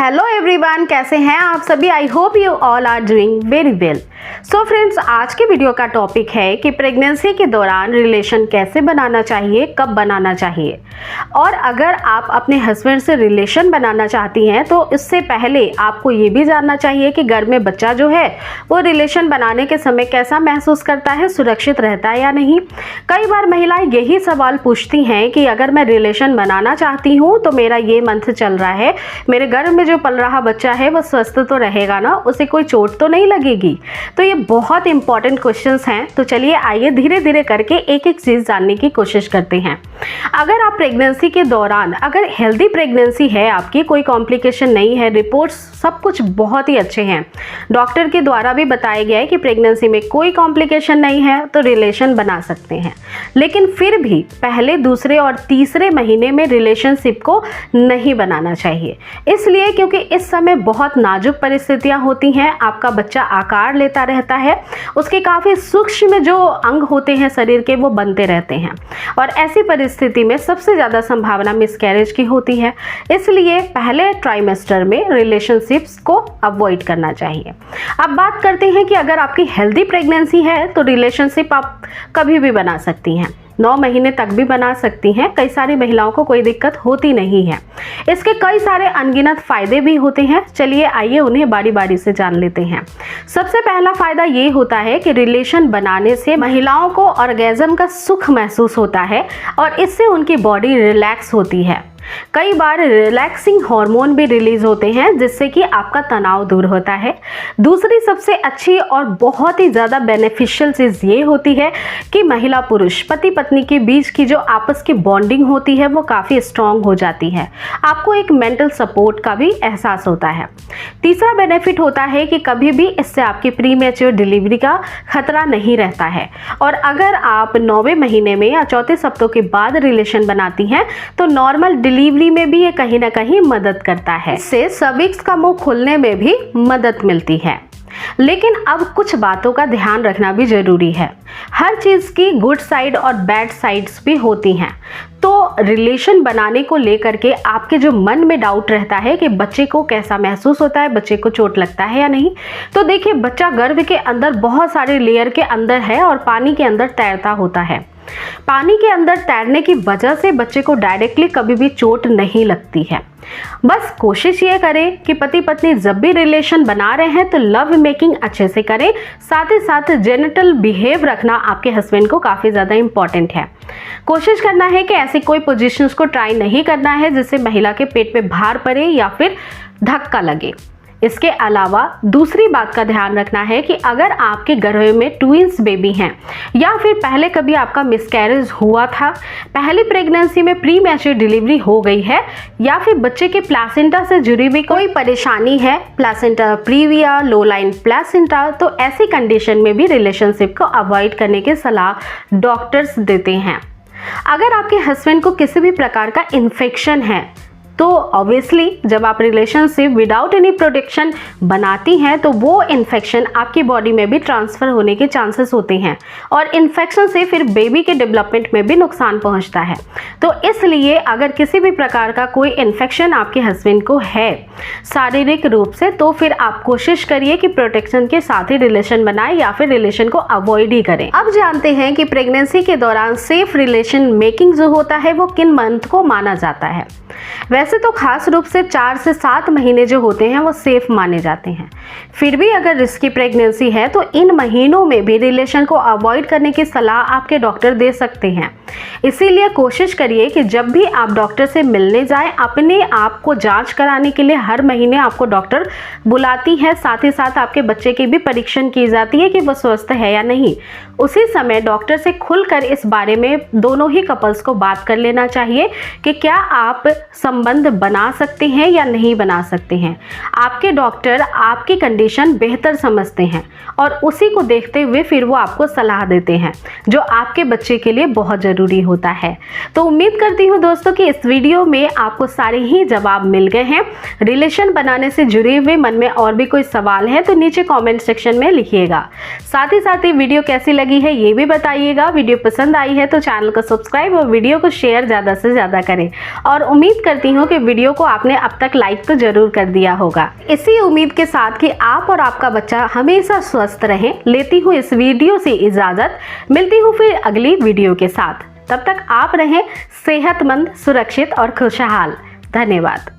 Hello everyone, कैसे हैं आप सभी। I hope you all are doing very well. So friends, आज के वीडियो का टॉपिक है कि प्रेगनेंसी के दौरान रिलेशन कैसे बनाना चाहिए, कब बनाना चाहिए। और अगर आप अपने हस्बैंड से रिलेशन बनाना चाहती हैं तो इससे पहले आपको ये भी जानना चाहिए कि घर में बच्चा जो है वो रिलेशन बनाने के समय कैसा महसूस करता है, सुरक्षित रहता है या नहीं। कई बार महिलाएं यही सवाल पूछती हैं कि अगर मैं रिलेशन बनाना चाहती हूँ तो मेरा ये मंथ चल रहा है, मेरे घर में जो पल रहा बच्चा है वो स्वस्थ तो रहेगा ना, उसे कोई चोट तो नहीं लगेगी। तो ये बहुत इंपॉर्टेंट क्वेश्चंस हैं। तो चलिए आइए धीरे धीरे करके एक एक चीज़ जानने की कोशिश करते हैं। अगर आप प्रेगनेंसी के दौरान, अगर हेल्दी प्रेगनेंसी है आपकी, कोई कॉम्प्लिकेशन नहीं है, रिपोर्ट्स सब कुछ बहुत ही अच्छे हैं, डॉक्टर के द्वारा भी बताया गया है कि प्रेगनेंसी में कोई कॉम्प्लिकेशन नहीं है, तो रिलेशन बना सकते हैं। लेकिन फिर भी पहले, दूसरे और तीसरे महीने में रिलेशनशिप को नहीं बनाना चाहिए। इसलिए क्योंकि इस समय बहुत नाजुक परिस्थितियां होती हैं, आपका बच्चा आकार लेता रहता है, उसके काफ़ी सूक्ष्म जो अंग होते हैं शरीर के वो बनते रहते हैं, और ऐसी परिस्थिति में सबसे ज़्यादा संभावना मिसकैरेज की होती है। इसलिए पहले ट्राइमेस्टर में रिलेशनशिप्स को अवॉइड करना चाहिए। अब बात करते हैं कि अगर आपकी हेल्दी प्रेगनेंसी है तो रिलेशनशिप आप कभी भी बना सकती हैं, 9 महीने तक भी बना सकती हैं। कई सारी महिलाओं को कोई दिक्कत होती नहीं है। इसके कई सारे अनगिनत फायदे भी होते हैं। चलिए आइए उन्हें बारी बारी से जान लेते हैं। सबसे पहला फायदा ये होता है कि रिलेशन बनाने से महिलाओं को ऑर्गेज्म का सुख महसूस होता है और इससे उनकी बॉडी रिलैक्स होती है। कई बार रिलैक्सिंग हार्मोन भी रिलीज होते हैं जिससे कि आपका तनाव दूर होता है। दूसरी सबसे अच्छी और बहुत ही ज़्यादा बेनिफिशियल चीज़ ये होती है कि महिला पुरुष, पति पत्नी के बीच की जो आपस की बॉन्डिंग होती है वो काफ़ी स्ट्रॉन्ग हो जाती है। आपको एक मेंटल सपोर्ट का भी एहसास होता है। तीसरा बेनिफिट होता है कि कभी भी इससे आपकी प्रीमेच्योर डिलीवरी का खतरा नहीं रहता है। और अगर आप 9वें महीने में या 4 सप्ताह के बाद रिलेशन बनाती हैं तो नॉर्मल डिलीवरी में भी ये कहीं ना कहीं मदद करता है। इससे सर्विक्स का मुंह खुलने में भी मदद मिलती है। लेकिन अब कुछ बातों का ध्यान रखना भी जरूरी है। हर चीज़ की गुड साइड और बैड साइड्स भी होती हैं। तो रिलेशन बनाने को लेकर के आपके जो मन में डाउट रहता है कि बच्चे को कैसा महसूस होता है, बच्चे को चोट लगता है या नहीं, तो देखिए बच्चा गर्भ के अंदर बहुत सारे लेयर के अंदर है और पानी के अंदर तैरता होता है। पानी के अंदर तैरने की वजह से बच्चे को डायरेक्टली कभी भी चोट नहीं लगती है। बस कोशिश ये करें कि पति पत्नी जब भी रिलेशन बना रहे हैं तो लव मेकिंग अच्छे से करें। साथ ही साथ जेनिटल बिहेव रखना आपके हस्बैंड को काफ़ी ज़्यादा इंपॉर्टेंट है। कोशिश करना है कि ऐसी कोई पोजीशंस को ट्राई नहीं करना है जिससे महिला के पेट पे भार पड़े या फिर धक्का लगे। इसके अलावा दूसरी बात का ध्यान रखना है कि अगर आपके गर्भ में ट्विंस बेबी हैं या फिर पहले कभी आपका मिसकैरेज हुआ था, पहली प्रेगनेंसी में प्री मैच्योर डिलीवरी हो गई है या फिर बच्चे के प्लासेंटा से जुड़ी हुई कोई परेशानी है, प्लासेंटा प्रीविया, लो लाइन प्लासेंटा, तो ऐसी कंडीशन में भी रिलेशनशिप को अवॉइड करने की सलाह डॉक्टर्स देते हैं। अगर आपके हस्बैंड को किसी भी प्रकार का इन्फेक्शन है तो ऑब्वियसली जब आप रिलेशनशिप विदाउट एनी प्रोटेक्शन बनाती हैं तो वो इन्फेक्शन आपकी बॉडी में भी ट्रांसफ़र होने के चांसेस होते हैं और इन्फेक्शन से फिर बेबी के डेवलपमेंट में भी नुकसान पहुंचता है। तो इसलिए अगर किसी भी प्रकार का कोई इन्फेक्शन आपके हस्बैंड को है शारीरिक रूप से, तो फिर आप कोशिश करिए कि प्रोटेक्शन के साथ ही रिलेशन बनाएं या फिर रिलेशन को अवॉइड ही करें। अब जानते हैं कि प्रेगनेंसी के दौरान सेफ रिलेशन मेकिंग जो होता है वो किन मंथ को माना जाता है। वैसे तो खास रूप से 4 से 7 महीने जो होते हैं वो सेफ माने जाते हैं। फिर भी अगर रिस्की प्रेगनेंसी है तो इन महीनों में भी रिलेशन को अवॉइड करने की सलाह आपके डॉक्टर दे सकते हैं। इसीलिए कोशिश करिए कि जब भी आप डॉक्टर से मिलने जाएं, अपने आप को जांच कराने के लिए हर महीने आपको डॉक्टर बुलाती है। साथ ही साथ आपके बच्चे की भी परीक्षण की जाती है कि वो स्वस्थ है या नहीं। उसी समय डॉक्टर से खुलकर इस बारे में दोनों ही कपल्स को बात कर लेना चाहिए कि क्या आप संबंध बना सकते हैं या नहीं बना सकते हैं। आपके डॉक्टर आपकी कंडीशन बेहतर समझते हैं और उसी को देखते हुए फिर वो आपको सलाह देते हैं जो आपके बच्चे के लिए बहुत ज़रूरी होता है। तो उम्मीद करती हूँ दोस्तों कि इस वीडियो में आपको सारे ही जवाब मिल गए हैं। रिलेशन बनाने से जुड़े हुए मन में और भी कोई सवाल है तो नीचे कमेंट सेक्शन में लिखिएगा। साथ ही वीडियो कैसी लगी है ये भी बताइएगा। वीडियो पसंद आई है तो चैनल को सब्सक्राइब और वीडियो को शेयर ज़्यादा से ज़्यादा करें और उम्मीद करती हूँ हूँ कि वीडियो को आपने अब तक लाइक तो जरूर कर दिया होगा। इसी उम्मीद के साथ कि आप और आपका बच्चा हमेशा स्वस्थ रहें, लेती हूँ इस वीडियो से इजाजत। मिलती हूँ फिर अगली वीडियो के साथ। तब तक आप रहें सेहतमंद, सुरक्षित और खुशहाल। धन्यवाद।